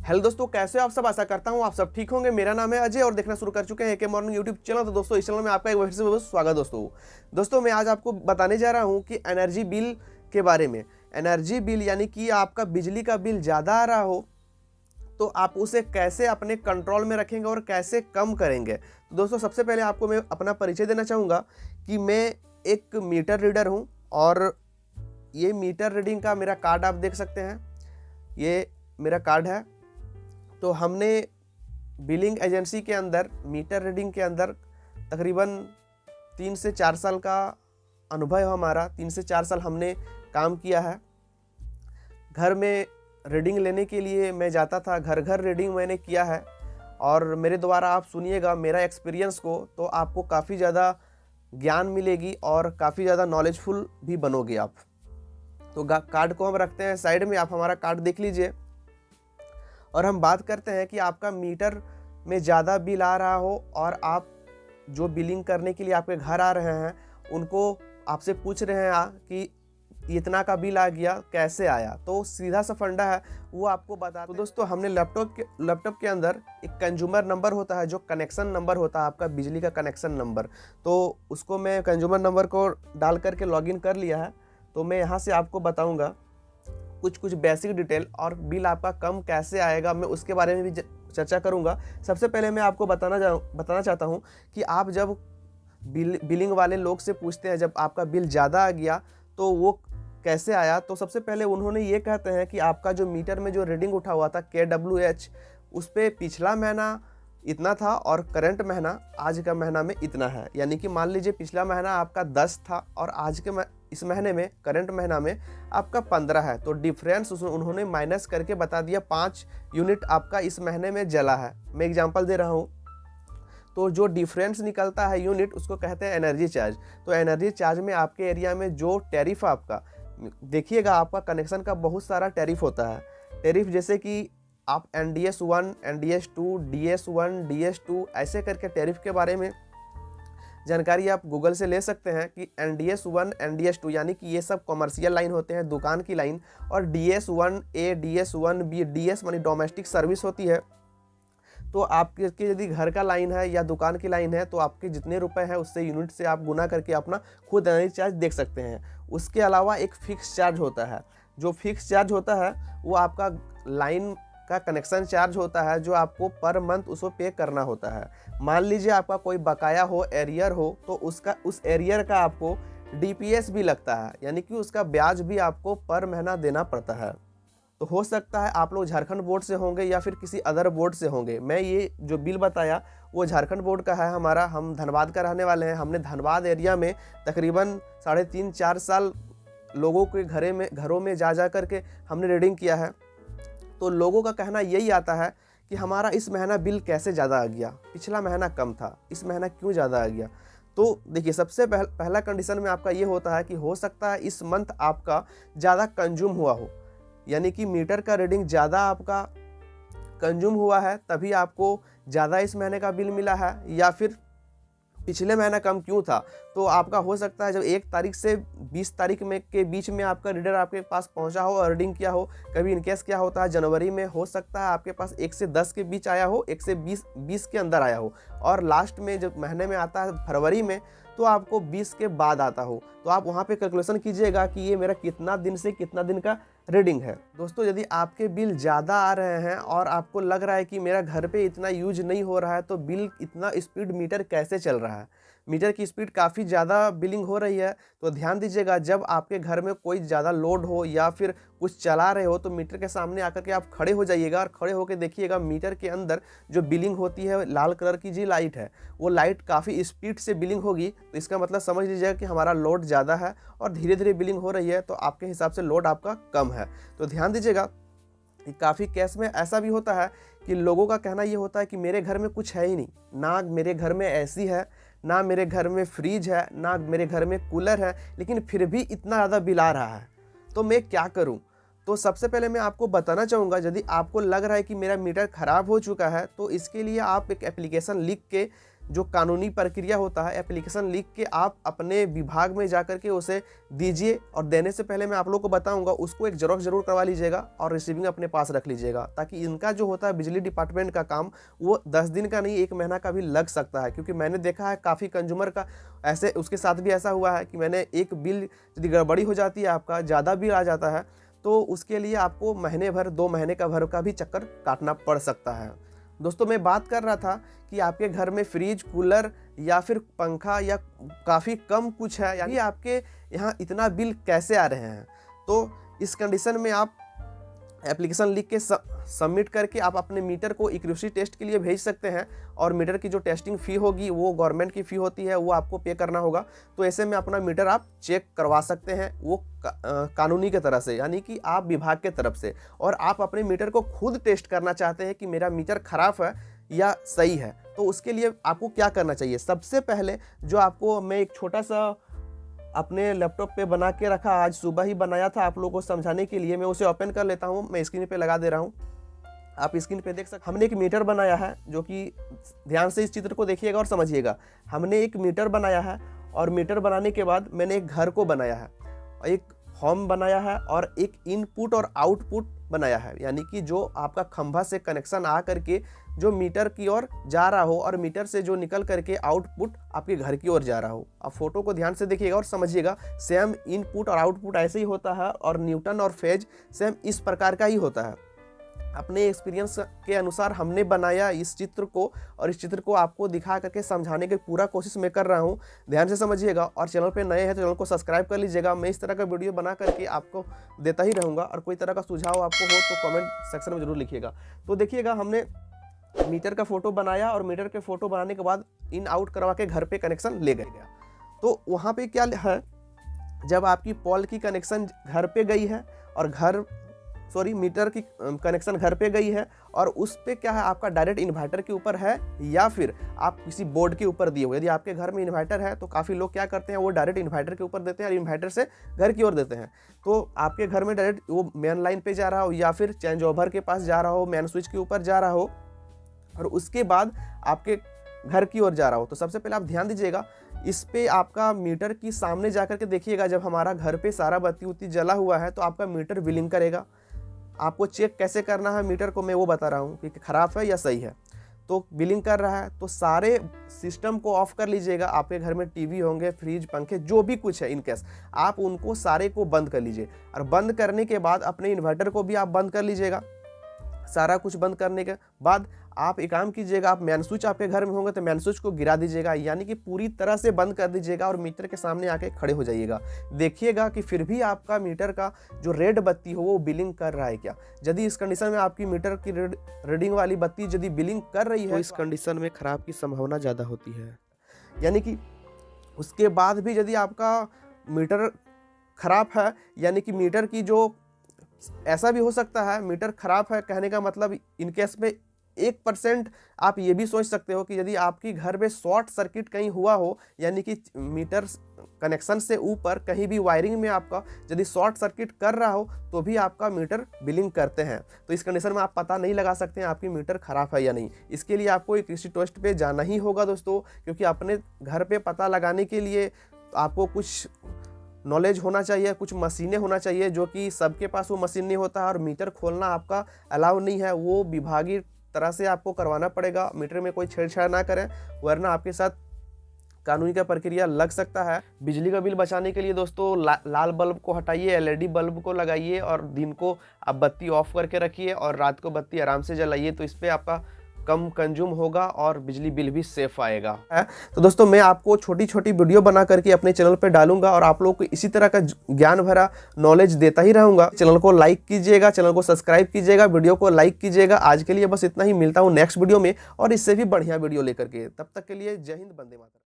Hello दोस्तों, कैसे हो आप सब। आशा करता हूँ आप सब ठीक होंगे। मेरा नाम है अजय और देखना शुरू कर चुके हैं एके मॉर्निंग यूट्यूब चैनल। तो दोस्तों इस चैनल में आपका एक बार फिर से बहुत स्वागत। दोस्तों मैं आज आपको बताने जा रहा हूँ कि एनर्जी बिल के बारे में। एनर्जी बिल यानी कि आपका बिजली का बिल ज़्यादा आ रहा हो तो आप उसे कैसे अपने कंट्रोल में रखेंगे और कैसे कम करेंगे। तो दोस्तों सबसे पहले आपको मैं अपना परिचय देना चाहूँगा कि मैं एक मीटर रीडर हूँ और ये मीटर रीडिंग का मेरा कार्ड आप देख सकते हैं। ये मेरा कार्ड है। तो हमने बिलिंग एजेंसी के अंदर मीटर रीडिंग के अंदर तकरीबन 3 से 4 साल का अनुभव है हमारा। 3 से 4 साल हमने काम किया है। घर में रीडिंग लेने के लिए मैं जाता था, घर घर रीडिंग मैंने किया है और मेरे द्वारा आप सुनिएगा मेरा एक्सपीरियंस को, तो आपको काफ़ी ज़्यादा ज्ञान मिलेगी और काफ़ी ज़्यादा नॉलेजफुल भी बनोगे आप। तो कार्ड को हम रखते हैं साइड में, आप हमारा कार्ड देख लीजिए और हम बात करते हैं कि आपका मीटर में ज़्यादा बिल आ रहा हो और आप जो बिलिंग करने के लिए आपके घर आ रहे हैं उनको आपसे पूछ रहे हैं कि इतना बिल आ गया, कैसे आया। तो सीधा सा फंडा है, वो आपको बता। तो दोस्तों हमने लैपटॉप के अंदर एक कंज्यूमर नंबर होता है, जो कनेक्शन नंबर होता है आपका बिजली का कनेक्शन नंबर। तो उसको मैं कंज्यूमर नंबर को डाल करके लॉगिन कर लिया है। तो मैं यहाँ से आपको बताऊँगा कुछ बेसिक डिटेल और बिल आपका कम कैसे आएगा, मैं उसके बारे में भी चर्चा करूंगा। सबसे पहले मैं आपको बताना चाहता हूं कि आप जब बिलिंग वाले लोग से पूछते हैं जब आपका बिल ज़्यादा आ गया तो वो कैसे आया, तो सबसे पहले उन्होंने ये कहते हैं कि आपका जो मीटर में जो रीडिंग उठा हुआ था KWH, उस पर पिछला महीना इतना था और करंट महीना आज का महीना में इतना है। यानी कि मान लीजिए पिछला महीना आपका 10 था और आज के इस महीने में करंट महीना में आपका 15 है। तो डिफरेंस उन्होंने माइनस करके बता दिया 5 यूनिट आपका इस महीने में जला है। मैं एग्जांपल दे रहा हूँ। तो जो डिफरेंस निकलता है यूनिट, उसको कहते हैं एनर्जी चार्ज। तो एनर्जी चार्ज में आपके एरिया में जो टैरिफ आपका देखिएगा, आपका कनेक्शन का बहुत सारा टैरिफ होता है। टैरिफ जैसे कि आप NDS 1, NDS 2, DS 1, DS 2 ऐसे करके टैरिफ के बारे में जानकारी आप गूगल से ले सकते हैं कि NDS 1, NDS 2 यानी कि ये सब कमर्शियल लाइन होते हैं, दुकान की लाइन। और DS 1A, DS 1B, DS मानी डोमेस्टिक सर्विस होती है। तो आपके यदि घर का लाइन है या दुकान की लाइन है तो आपके जितने रुपए हैं उससे यूनिट से आप गुना करके अपना खुद एनर्जी चार्ज देख सकते हैं। उसके अलावा एक फिक्स चार्ज होता है। जो फिक्स चार्ज होता है वो आपका लाइन का कनेक्शन चार्ज होता है, जो आपको पर मंथ उसको पे करना होता है। मान लीजिए आपका कोई बकाया हो, एरियर हो, तो उस एरियर का आपको DPS भी लगता है, यानी कि उसका ब्याज भी आपको पर महीना देना पड़ता है। तो हो सकता है आप लोग झारखंड बोर्ड से होंगे या फिर किसी अदर बोर्ड से होंगे। मैं ये जो बिल बताया वो झारखंड बोर्ड का है हमारा। हम धनबाद का रहने वाले हैं। हमने धनबाद एरिया में तकरीबन 3.5-4 साल लोगों के घरों में जा करके हमने रीडिंग किया है। तो लोगों का कहना यही आता है कि हमारा इस महीना बिल कैसे ज़्यादा आ गया, पिछला महीना कम था, इस महीना क्यों ज़्यादा आ गया। तो देखिए सबसे पहला कंडीशन में आपका ये होता है कि हो सकता है इस मंथ आपका ज़्यादा कंज्यूम हुआ हो, यानी कि मीटर का रीडिंग ज़्यादा आपका कंज्यूम हुआ है तभी आपको ज़्यादा इस महीने का बिल मिला है, या फिर पिछले महीना कम क्यों था। तो आपका हो सकता है जब 1 तारीख से 20 तारीख में के बीच में आपका रीडर आपके पास पहुंचा हो और रीडिंग किया हो। कभी इनकेस क्या होता है जनवरी में हो सकता है आपके पास 1 से 10 के बीच आया हो, 1 से 20 के अंदर आया हो, और लास्ट में जब महीने में आता है फरवरी में तो आपको 20 के बाद आता हो। तो आप वहाँ पे कैलकुलेशन कीजिएगा कि ये मेरा कितना दिन से कितना दिन का रीडिंग है। दोस्तों यदि आपके बिल ज़्यादा आ रहे हैं और आपको लग रहा है कि मेरा घर पे इतना यूज नहीं हो रहा है तो बिल इतना स्पीड मीटर कैसे चल रहा है, मीटर की स्पीड काफ़ी ज़्यादा बिलिंग हो रही है, तो ध्यान दीजिएगा जब आपके घर में कोई ज़्यादा लोड हो या फिर कुछ चला रहे हो तो मीटर के सामने आकर के आप खड़े हो जाइएगा और खड़े होकर देखिएगा मीटर के अंदर जो बिलिंग होती है लाल कलर की जी लाइट है, वो लाइट काफ़ी स्पीड से बिलिंग होगी। तो इसका मतलब समझ लीजिएगा कि हमारा लोड ज़्यादा है और धीरे धीरे बिलिंग हो रही है, तो आपके हिसाब से लोड आपका कम है। तो ध्यान दीजिएगा कि काफ़ी केस में ऐसा भी होता है कि लोगों का कहना ये होता है कि मेरे घर में कुछ है ही नहीं, ना मेरे घर में एसी है, ना मेरे घर में फ्रिज है, ना मेरे घर में कूलर है, लेकिन फिर भी इतना ज़्यादा बिल आ रहा है, तो मैं क्या करूं। तो सबसे पहले मैं आपको बताना चाहूँगा, यदि आपको लग रहा है कि मेरा मीटर ख़राब हो चुका है तो इसके लिए आप एक एप्लीकेशन लिख के जो कानूनी प्रक्रिया होता है, एप्लीकेशन लिख के आप अपने विभाग में जाकर के उसे दीजिए। और देने से पहले मैं आप लोगों को बताऊंगा, उसको एक जेरॉक्स जरूर करवा लीजिएगा और रिसीविंग अपने पास रख लीजिएगा, ताकि इनका जो होता है बिजली डिपार्टमेंट का काम वो 10 दिन का नहीं 1 महीना का भी लग सकता है। क्योंकि मैंने देखा है काफ़ी कंज्यूमर का ऐसे, उसके साथ भी ऐसा हुआ है कि मैंने एक बिल यदि गड़बड़ी हो जाती है, आपका ज़्यादा बिल आ जाता है, तो उसके लिए आपको महीने भर 2 महीने का भर का भी चक्कर काटना पड़ सकता है। दोस्तों मैं बात कर रहा था कि आपके घर में फ्रिज, कूलर या फिर पंखा या काफ़ी कम कुछ है, यानी आपके यहाँ इतना बिल कैसे आ रहे हैं। तो इस कंडीशन में आप एप्लीकेशन लिख के सबमिट करके आप अपने मीटर को एक्यूरेसी टेस्ट के लिए भेज सकते हैं। और मीटर की जो टेस्टिंग फ़ी होगी वो गवर्नमेंट की फ़ी होती है, वो आपको पे करना होगा। तो ऐसे में अपना मीटर आप चेक करवा सकते हैं, वो कानूनी के तरह से, यानी कि आप विभाग के तरफ से। और आप अपने मीटर को खुद टेस्ट करना चाहते हैं कि मेरा मीटर ख़राब है या सही है, तो उसके लिए आपको क्या करना चाहिए। सबसे पहले जो आपको मैं एक छोटा सा अपने लैपटॉप पे बना के रखा, आज सुबह ही बनाया था आप लोगों को समझाने के लिए, मैं उसे ओपन कर लेता हूँ, मैं स्क्रीन पे लगा दे रहा हूँ, आप स्क्रीन पे देख सकते। हमने एक मीटर बनाया है, जो कि ध्यान से इस चित्र को देखिएगा और समझिएगा। हमने एक मीटर बनाया है और मीटर बनाने के बाद मैंने एक घर को बनाया है, एक होम बनाया है और एक इनपुट और आउटपुट बनाया है, यानी कि जो आपका खंभा से कनेक्शन आ करके जो मीटर की ओर जा रहा हो और मीटर से जो निकल करके आउटपुट आपके घर की ओर जा रहा हो। आप फोटो को ध्यान से देखिएगा और समझिएगा। सेम इनपुट और आउटपुट ऐसे ही होता है और न्यूटन और फेज सेम इस प्रकार का ही होता है। अपने एक्सपीरियंस के अनुसार हमने बनाया इस चित्र को, और इस चित्र को आपको दिखा करके समझाने की पूरा कोशिश मैं कर रहा हूँ। ध्यान से समझिएगा और चैनल पे नए हैं तो चैनल को सब्सक्राइब कर लीजिएगा। मैं इस तरह का वीडियो बना करके आपको देता ही रहूँगा, और कोई तरह का सुझाव आपको हो तो कमेंट सेक्शन में जरूर लिखिएगा। तो देखिएगा, हमने मीटर का फोटो बनाया और मीटर के फोटो बनाने के बाद इन आउट करवा के घर पे कनेक्शन ले गया। तो वहाँ पे क्या है, जब आपकी पॉल की कनेक्शन घर पे गई है और मीटर की कनेक्शन घर पे गई है, और उस पे क्या है, आपका डायरेक्ट इन्वर्टर के ऊपर है या फिर आप किसी बोर्ड के ऊपर दिए हो। यदि आपके घर में इन्वर्टर है तो काफ़ी लोग क्या करते हैं, वो डायरेक्ट इन्वर्टर के ऊपर देते हैं और इन्वर्टर से घर की ओर देते हैं। तो आपके घर में डायरेक्ट वो मेन लाइन पे जा रहा हो या फिर चेंज ओवर के पास जा रहा हो, मेन स्विच के ऊपर जा रहा हो और उसके बाद आपके घर की ओर जा रहा हो। तो सबसे पहले आप ध्यान दीजिएगा, इस पे आपका मीटर की सामने जाकर के देखिएगा। जब हमारा घर पे सारा बत्ती उत्ती जला हुआ है तो आपका मीटर बिलिंग करेगा। आपको चेक कैसे करना है मीटर को, मैं वो बता रहा हूँ कि खराब है या सही है। तो बिलिंग कर रहा है तो सारे सिस्टम को ऑफ कर लीजिएगा। आपके घर में टीवी होंगे, फ्रिज, पंखे, जो भी कुछ है इनकेस, आप उनको सारे को बंद कर लीजिए। और बंद करने के बाद अपने इन्वर्टर को भी आप बंद कर लीजिएगा। सारा कुछ बंद करने के बाद आप एक काम कीजिएगा, आप मैन स्विच आपके घर में होंगे तो मैन स्विच को गिरा दीजिएगा, यानी कि पूरी तरह से बंद कर दीजिएगा और मीटर के सामने आके खड़े हो जाइएगा। देखिएगा कि फिर भी आपका मीटर का जो रेड बत्ती हो वो बिलिंग कर रहा है क्या। यदि इस कंडीशन में आपकी मीटर की रीडिंग वाली बत्ती यदि बिलिंग कर रही है तो इस कंडीशन में खराब की संभावना ज़्यादा होती है। यानी कि उसके बाद भी यदि आपका मीटर खराब है, यानी कि मीटर की जो, ऐसा भी हो सकता है मीटर खराब है कहने का मतलब इनकेस में 1% आप ये भी सोच सकते हो कि यदि आपकी घर में शॉर्ट सर्किट कहीं हुआ हो, यानी कि मीटर कनेक्शन से ऊपर कहीं भी वायरिंग में आपका यदि शॉर्ट सर्किट कर रहा हो तो भी आपका मीटर बिलिंग करते हैं। तो इस कंडीशन में आप पता नहीं लगा सकते हैं आपकी मीटर खराब है या नहीं। इसके लिए आपको एक कृषि टेस्ट पे जाना ही होगा दोस्तों, क्योंकि अपने घर पे पता लगाने के लिए आपको कुछ नॉलेज होना चाहिए, कुछ मशीनें होना चाहिए, जो कि सबके पास वो मशीन नहीं होता है। और मीटर खोलना आपका अलाउ नहीं है, वो विभागीय तरह से आपको करवाना पड़ेगा। मीटर में कोई छेड़छाड़ ना करें, वरना आपके साथ कानूनी का प्रक्रिया लग सकता है। बिजली का बिल बचाने के लिए दोस्तों लाल बल्ब को हटाइए, एलईडी बल्ब को लगाइए और दिन को आप बत्ती ऑफ करके रखिए और रात को बत्ती आराम से जलाइए। तो इस पर आपका कम कंज्यूम होगा और बिजली बिल भी सेफ आएगा। तो दोस्तों मैं आपको छोटी छोटी वीडियो बना करके अपने चैनल पे डालूंगा और आप लोगों को इसी तरह का ज्ञान भरा नॉलेज देता ही रहूंगा। चैनल को लाइक कीजिएगा, चैनल को सब्सक्राइब कीजिएगा, वीडियो को लाइक कीजिएगा। आज के लिए बस इतना ही, मिलता हूँ नेक्स्ट वीडियो में और इससे भी बढ़िया वीडियो लेकर के। तब तक के लिए जय हिंद, वंदे मातरम।